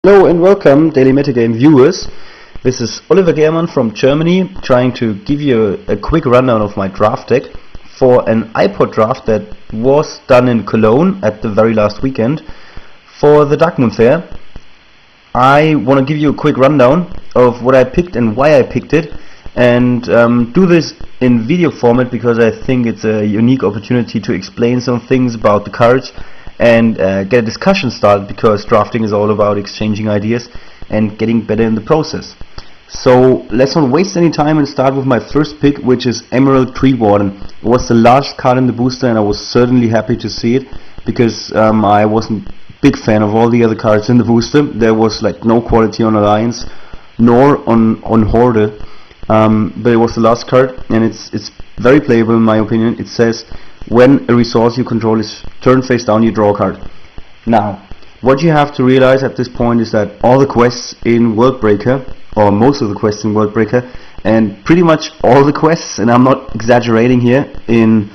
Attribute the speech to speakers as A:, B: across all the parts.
A: Hello and welcome, Daily Metagame viewers. This is Gehrmann from Germany, trying to give you a quick rundown of my draft deck for an iPod draft that was done in Cologne at the very last weekend for the Darkmoon Faire. I want to give you a quick rundown of what I picked and why I picked it, and do this in video format because I think it's a unique opportunity to explain some things about the cards and get a discussion started, because drafting is all about exchanging ideas and getting better in the process. So let's not waste any time and start with my first pick, which is Emerald Tree Warden. It was the last card in the booster and I was certainly happy to see it, because I wasn't a big fan of all the other cards in the booster. There was like no quality on Alliance nor on Horde, but it was the last card and it's very playable in my opinion. It says, when a resource you control is turned face down, you draw a card. Now, what you have to realize at this point is that all the quests in Worldbreaker, or most of the quests in Worldbreaker, and pretty much all the quests, and I'm not exaggerating here, in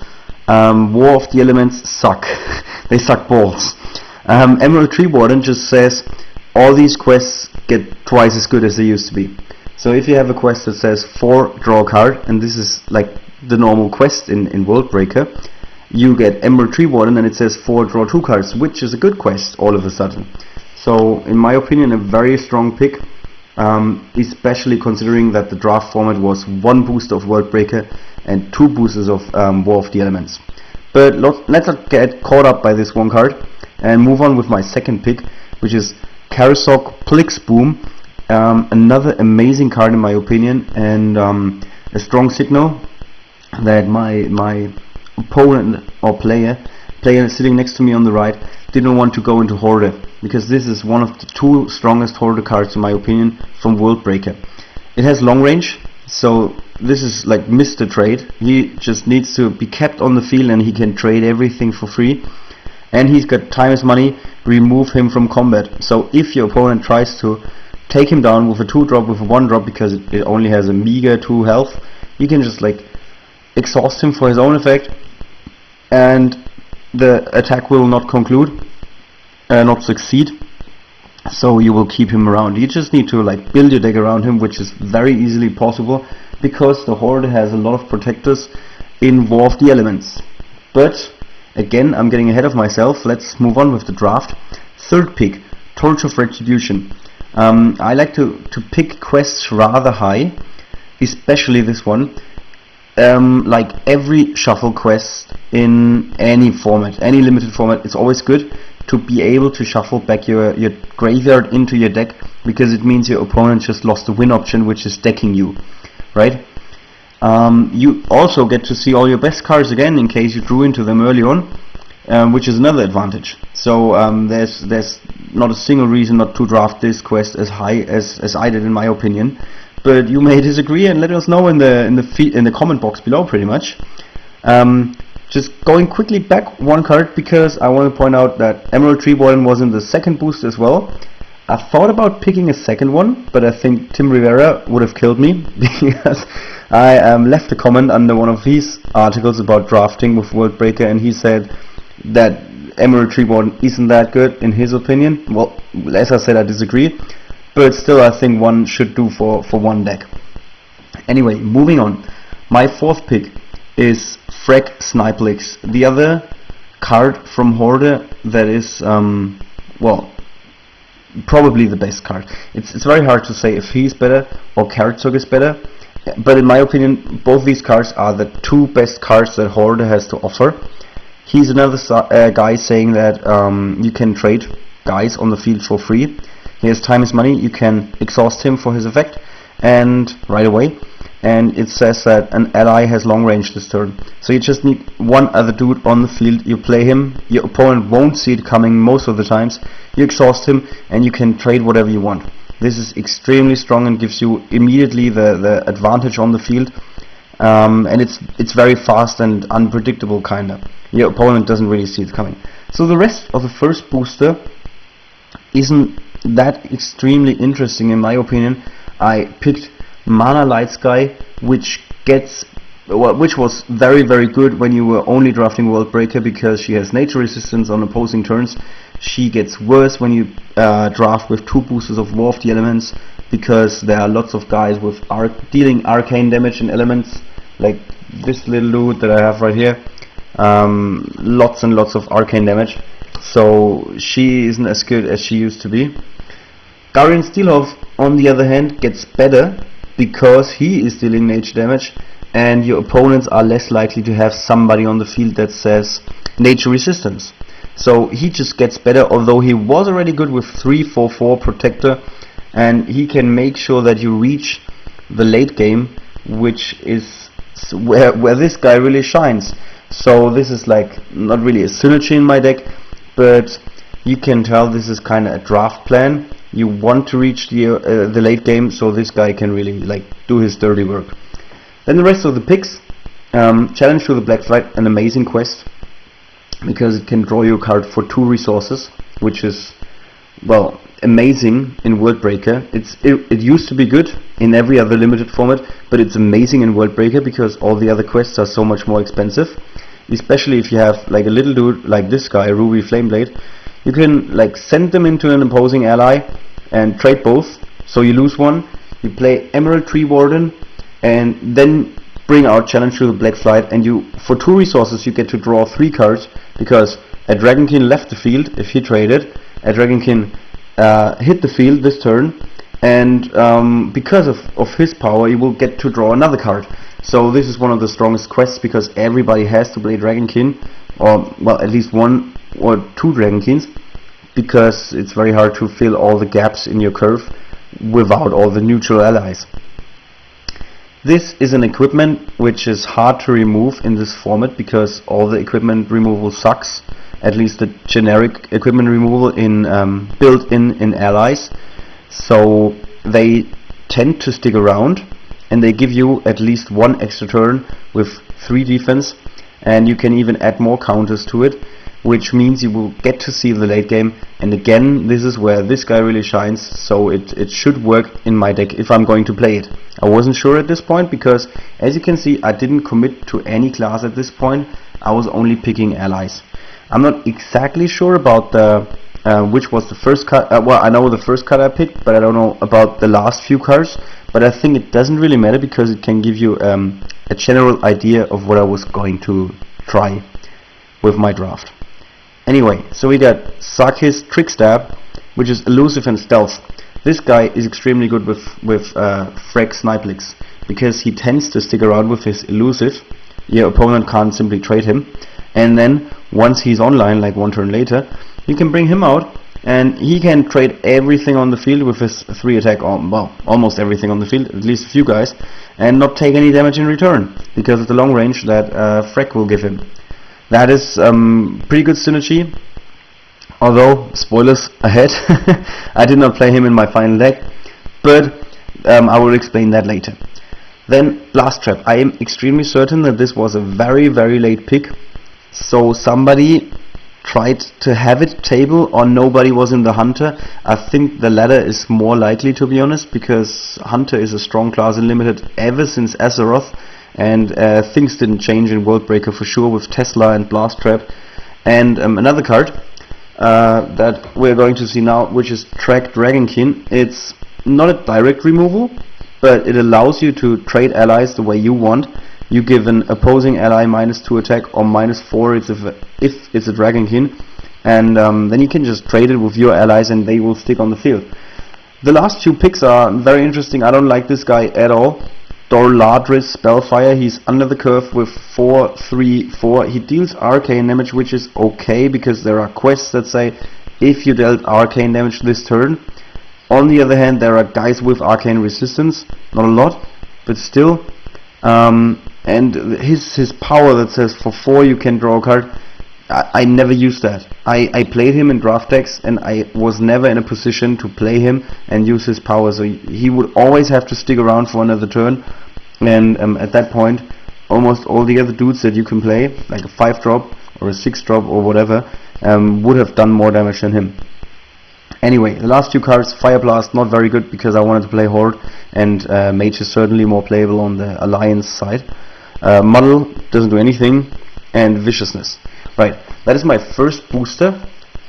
A: War of the Elements suck. They suck balls. Emerald Tree Warden just says all these quests get twice as good as they used to be. So if you have a quest that says 4 draw a card, and this is like the normal quest in Worldbreaker, you get Emerald Tree Warden and it says 4 draw 2 cards, which is a good quest all of a sudden. So in my opinion, a very strong pick, especially considering that the draft format was 1 booster of Worldbreaker and 2 boosters of War of the Elements. But let's not get caught up by this one card and move on with my second pick, which is Karasok Plixboom. Another amazing card in my opinion, and a strong signal that my opponent or player sitting next to me on the right didn't want to go into Horde, because this is one of the 2 strongest Horde cards in my opinion from Worldbreaker. It has long range, so this is like Mr. Trade. He just needs to be kept on the field and he can trade everything for free, and he's got time is money, remove him from combat. So if your opponent tries to take him down with a 2-drop, with a 1-drop, because it only has a meager 2 health, you can just like exhaust him for his own effect, and the attack will not conclude, not succeed. So you will keep him around. You just need to like build your deck around him, which is very easily possible because the Horde has a lot of protectors in War of the Elements. But again, I'm getting ahead of myself. Let's move on with the draft. Third pick, Torch of Retribution. I like to pick quests rather high, especially this one. Like every shuffle quest in any format, any limited format, it's always good to be able to shuffle back your graveyard into your deck, because it means your opponent just lost the win option, which is decking you, right? You also get to see all your best cards again in case you drew into them early on, which is another advantage. So there's not a single reason not to draft this quest as high as I did in my opinion. But you may disagree and let us know in the comment box below, pretty much. Just going quickly back 1 card, because I want to point out that Emerald Tree Warden was in the second boost as well. I thought about picking a second one, but I think Tim Rivera would have killed me because I left a comment under one of his articles about drafting with Worldbreaker, and he said that Emerald Tree Warden isn't that good in his opinion. Well, as I said, I disagree. But still, I think one should do for one deck. Anyway, moving on. My fourth pick is Frek Snipelix, the other card from Horde that is, well, probably the best card. It's very hard to say if he's better or Karasok is better, but in my opinion, both these cards are the 2 best cards that Horde has to offer. He's another guy saying that you can trade guys on the field for free. He has time is money, you can exhaust him for his effect, and right away. And it says that an ally has long range this turn. So you just need 1 other dude on the field, you play him, your opponent won't see it coming most of the times, you exhaust him, and you can trade whatever you want. This is extremely strong and gives you immediately the advantage on the field. And it's very fast and unpredictable kinda. Your opponent doesn't really see it coming. So the rest of the first booster isn't that extremely interesting in my opinion. I picked Mana Light Sky, which was very good when you were only drafting Worldbreaker, because she has nature resistance on opposing turns. She gets worse when you draft with 2 boosters of War of the Elements, because there are lots of guys with dealing arcane damage in elements, like this little dude that I have right here. Lots and lots of arcane damage, so she isn't as good as she used to be. Guardian Steelhoof, on the other hand, gets better because he is dealing nature damage, and your opponents are less likely to have somebody on the field that says nature resistance. So he just gets better, although he was already good with 3/4/4 protector, and he can make sure that you reach the late game, which is where this guy really shines. So this is like not really a synergy in my deck, but you can tell this is kind of a draft plan. You want to reach the late game, so this guy can really like do his dirty work. Then the rest of the picks, Challenge to the Black Flight, an amazing quest, because it can draw you a card for 2 resources, which is, well, amazing in Worldbreaker. It used to be good in every other limited format, but it's amazing in Worldbreaker because all the other quests are so much more expensive. Especially if you have like a little dude like this guy, Ruby Flameblade, you can like send them into an opposing ally and trade both. So you lose one, you play Emerald Tree Warden, and then bring out Challenge to the Black Flight, and you, for 2 resources, you get to draw 3 cards, because a Dragonkin left the field if he traded, a Dragonkin hit the field this turn, and because of his power, you will get to draw another card. So this is one of the strongest quests, because everybody has to play Dragonkin, or well, at least 1 or 2 Dragonkins, because it's very hard to fill all the gaps in your curve without all the neutral allies. This is an equipment which is hard to remove in this format, because all the equipment removal sucks, at least the generic equipment removal in built in allies. So they tend to stick around, and they give you at least 1 extra turn with 3 defense, and you can even add more counters to it, which means you will get to see the late game. And again, this is where this guy really shines, so it should work in my deck if I'm going to play it. I wasn't sure at this point, because as you can see, I didn't commit to any class at this point. I was only picking allies. I'm not exactly sure about the which was the first card. Well, I know the first card I picked, but I don't know about the last few cards. But I think it doesn't really matter, because it can give you a general idea of what I was going to try with my draft. Anyway, so we got Sarkis Trickstab, which is elusive and stealth. This guy is extremely good with Frag Snipelix, because he tends to stick around with his elusive. Your opponent can't simply trade him, and then once he's online, like 1 turn later, you can bring him out, and he can trade everything on the field with his 3 attack, well, almost everything on the field, at least a few guys, and not take any damage in return, because of the long range that Frag will give him. That is pretty good synergy, although, spoilers ahead, I did not play him in my final deck, but I will explain that later. Then Blast Trap. I am extremely certain that this was a very, very late pick, so somebody tried to have it table, or nobody was in the Hunter. I think the latter is more likely, to be honest, because Hunter is a strong class in Limited ever since Azeroth, and things didn't change in Worldbreaker for sure with Tesla and Blast Trap. And another card that we're going to see now, which is Track Dragonkin. It's not a direct removal, but it allows you to trade allies the way you want. You give an opposing ally -2 attack or -4 if it's a Dragonkin, and then you can just trade it with your allies and they will stick on the field. The last 2 picks are very interesting. I don't like this guy at all. Dorladris Spellfire. He's under the curve with 4/3/4. He deals arcane damage, which is okay, because there are quests that say if you dealt arcane damage this turn. On the other hand, there are guys with arcane resistance, not a lot, but still. And his power that says for 4 you can draw a card, I never used that. I played him in draft decks, and I was never in a position to play him and use his power, so he would always have to stick around for another turn, and at that point almost all the other dudes that you can play, like a 5-drop or a 6-drop or whatever, would have done more damage than him. Anyway, the last 2 cards, Fire Blast, not very good, because I wanted to play Horde, and Mage is certainly more playable on the Alliance side. Muddle doesn't do anything, and Viciousness. Right, that is my first booster.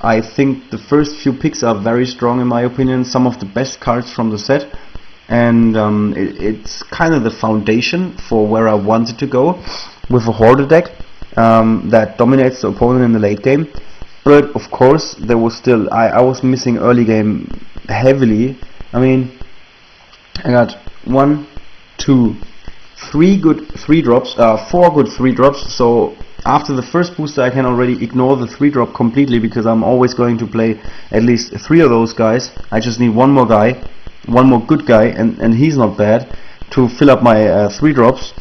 A: I think the first few picks are very strong in my opinion, some of the best cards from the set, and it's kind of the foundation for where I wanted to go with a hoarder deck that dominates the opponent in the late game. But of course there was still, I was missing early game heavily. I mean, I got 1, 2, 3 good 3-drops, 4 good 3-drops, so after the first booster I can already ignore the 3-drop completely because I'm always going to play at least 3 of those guys. I just need one more guy, one more good guy, and he's not bad, to fill up my 3-drops.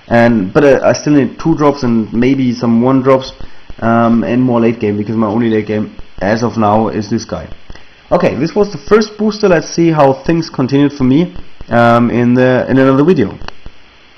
A: But I still need 2-drops and maybe some 1-drops and more late game, because my only late game as of now is this guy. Okay, this was the first booster. Let's see how things continued for me in another video.